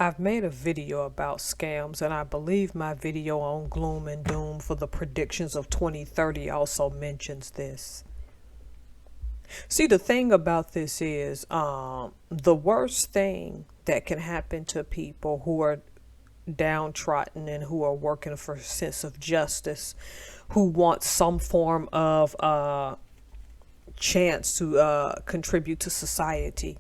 I've made a video about scams, and I believe my video on gloom and doom for the predictions of 2030 also mentions this. See, the thing about this is the worst thing that can happen to people who are downtrodden and who are working for a sense of justice, who want some form of chance to contribute to society.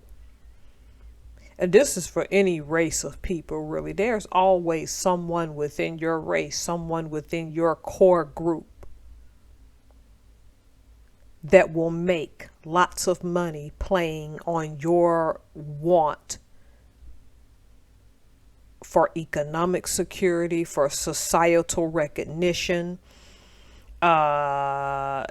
And this is for any race of people, really. There's always someone within your race, someone within your core group that will make lots of money playing on your want for economic security, for societal recognition, your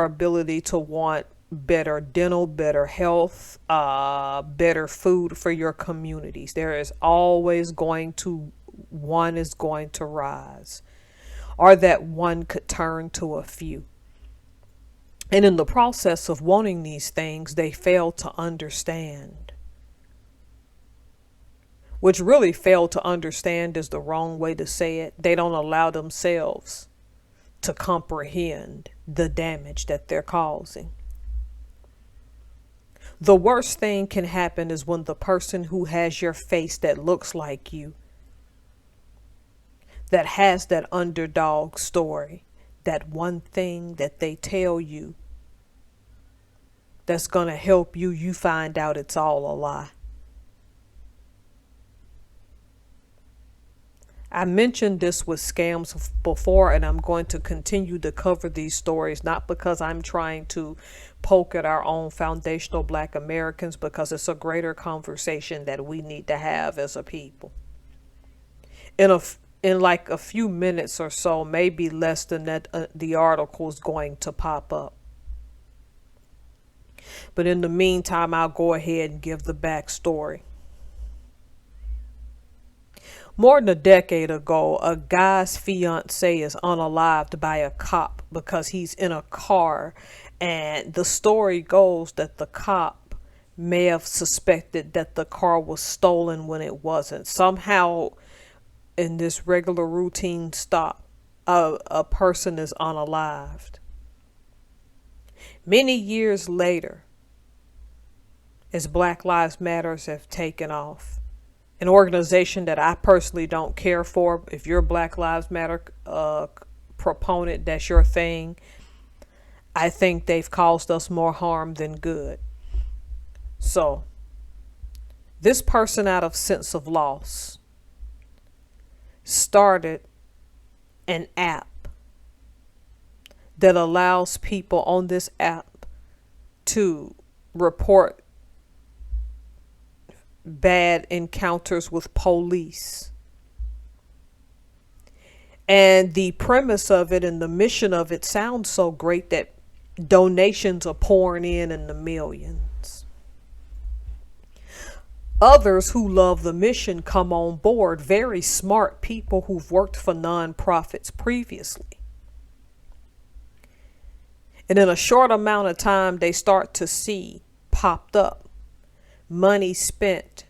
ability to want better dental, better health, better food for your communities. There is always one is going to rise, or that one could turn to a few. And in the process of wanting these things, they fail to understand. Which really fail to understand is the wrong way to say it. They don't allow themselves to comprehend the damage that they're causing. The worst thing can happen is when the person who has your face that looks like you, that has that underdog story, that one thing that they tell you that's going to help you, you find out it's all a lie. I mentioned this with scams before, and I'm going to continue to cover these stories, not because I'm trying to poke at our own foundational Black Americans, because it's a greater conversation that we need to have as a people. In like a few minutes or so, maybe less than that, the article is going to pop up. But in the meantime, I'll go ahead and give the backstory. More than a decade ago, a guy's fiance is unalived by a cop because he's in a car. And the story goes that the cop may have suspected that the car was stolen when it wasn't. Somehow, in this regular routine stop, a person is unalived. Many years later, as Black Lives Matters have taken off, an organization that I personally don't care for. If you're a Black Lives Matter proponent, that's your thing. I think they've caused us more harm than good. So, this person, out of sense of loss, started an app that allows people on this app to report bad encounters with police. And the premise of it and the mission of it sounds so great that donations are pouring in the millions. Others who love the mission come on board, very smart people who've worked for nonprofits previously. And in a short amount of time, they start to see popped up money spent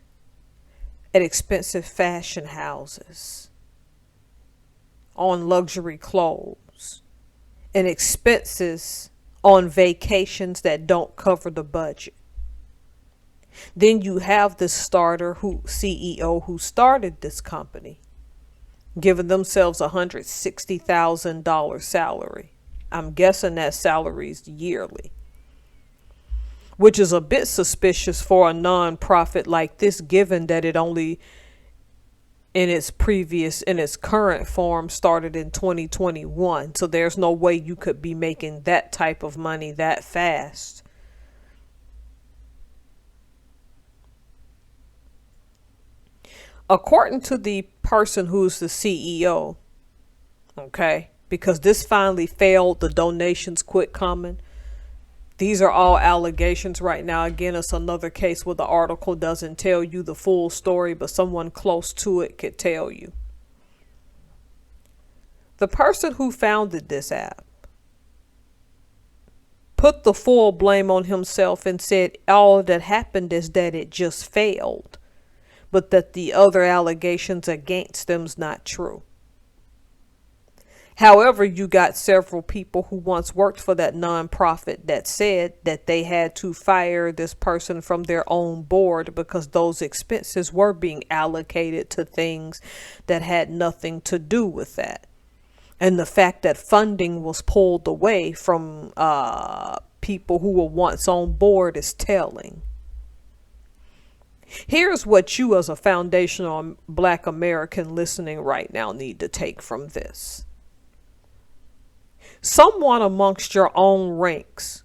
at expensive fashion houses, on luxury clothes, and expenses on vacations that don't cover the budget. Then you have this CEO who started this company, giving themselves $160,000 salary. I'm guessing that salary is yearly, which is a bit suspicious for a non-profit like this, given that it only in its current form started in 2021. So there's no way you could be making that type of money that fast. According to the person who's the CEO, okay, because this finally failed, the donations quit coming. These are all allegations right now. Again, it's another case where the article doesn't tell you the full story, but someone close to it could tell you. The person who founded this app put the full blame on himself and said all that happened is that it just failed. but that the other allegations against them's not true. However, you got several people who once worked for that nonprofit that said that they had to fire this person from their own board because those expenses were being allocated to things that had nothing to do with that. And the fact that funding was pulled away from people who were once on board is telling. Here's what you as a foundational Black American listening right now need to take from this. Someone amongst your own ranks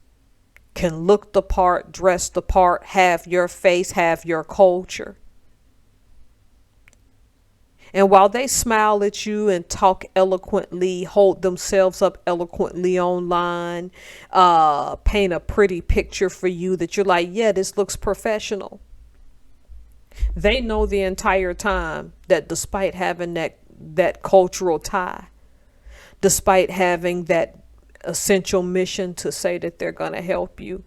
can look the part, dress the part, have your face, have your culture. And while they smile at you and talk eloquently, hold themselves up eloquently online, paint a pretty picture for you that you're like, yeah, this looks professional. They know the entire time that despite having that cultural tie, despite having that essential mission to say that they're going to help you,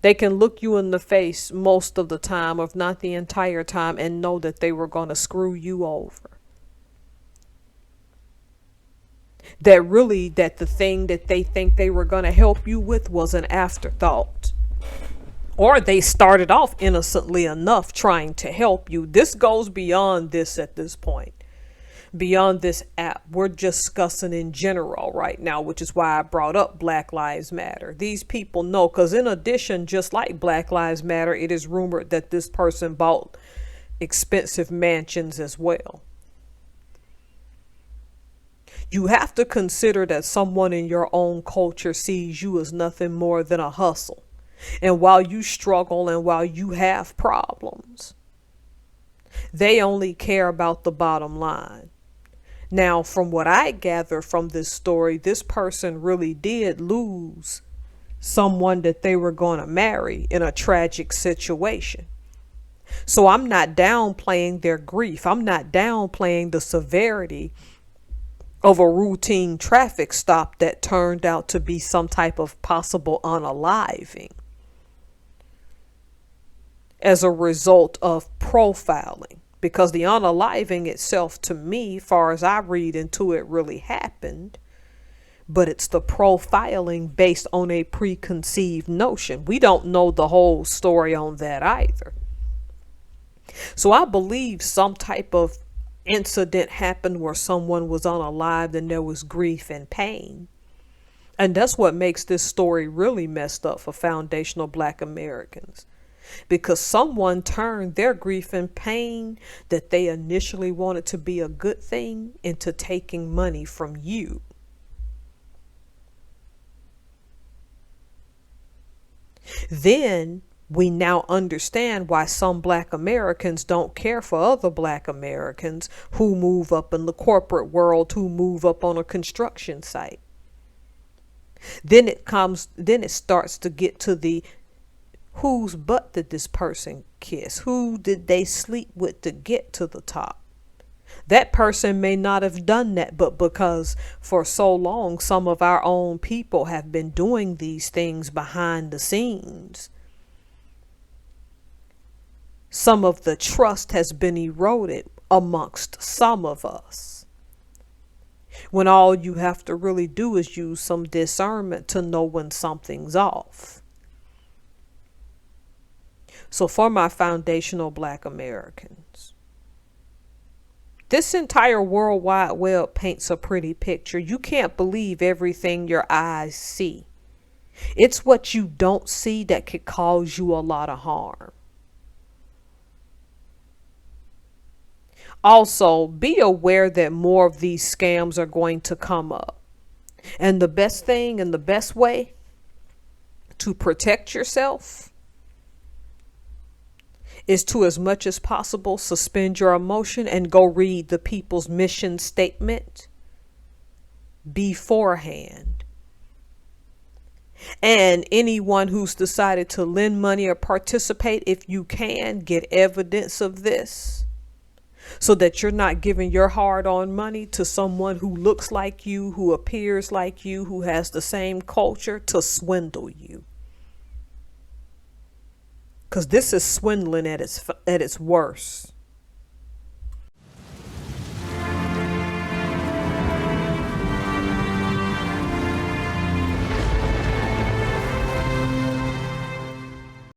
they can look you in the face most of the time, if not the entire time, and know that they were going to screw you over. That the thing that they think they were going to help you with was an afterthought. Or they started off innocently enough trying to help you. This goes beyond this at this point. Beyond this app, we're discussing in general right now, which is why I brought up Black Lives Matter. These people know, because in addition, just like Black Lives Matter, it is rumored that this person bought expensive mansions as well. You have to consider that someone in your own culture sees you as nothing more than a hustle. And while you struggle and while you have problems, they only care about the bottom line. Now, from what I gather from this story, this person really did lose someone that they were going to marry in a tragic situation. So I'm not downplaying their grief. I'm not downplaying the severity of a routine traffic stop that turned out to be some type of possible unaliving as a result of profiling. Because the unaliving itself, to me, far as I read into it, really happened. But it's the profiling based on a preconceived notion. We don't know the whole story on that either. So I believe some type of incident happened where someone was unalived and there was grief and pain. And that's what makes this story really messed up for foundational Black Americans. Because someone turned their grief and pain that they initially wanted to be a good thing into taking money from you. Then we now understand why some Black Americans don't care for other Black Americans who move up in the corporate world, who move up on a construction site. Then it starts to get to the whose butt did this person kiss? Who did they sleep with to get to the top? That person may not have done that, but because for so long some of our own people have been doing these things behind the scenes, some of the trust has been eroded amongst some of us. When all you have to really do is use some discernment to know when something's off. So for my foundational Black Americans, this entire World Wide Web paints a pretty picture. You can't believe everything your eyes see. It's what you don't see that could cause you a lot of harm. Also, be aware that more of these scams are going to come up. And the best thing and the best way to protect yourself is to, as much as possible, suspend your emotion and go read the people's mission statement beforehand. And anyone who's decided to lend money or participate, if you can, get evidence of this so that you're not giving your hard-earned money to someone who looks like you, who appears like you, who has the same culture to swindle you. Because this is swindling at its worst.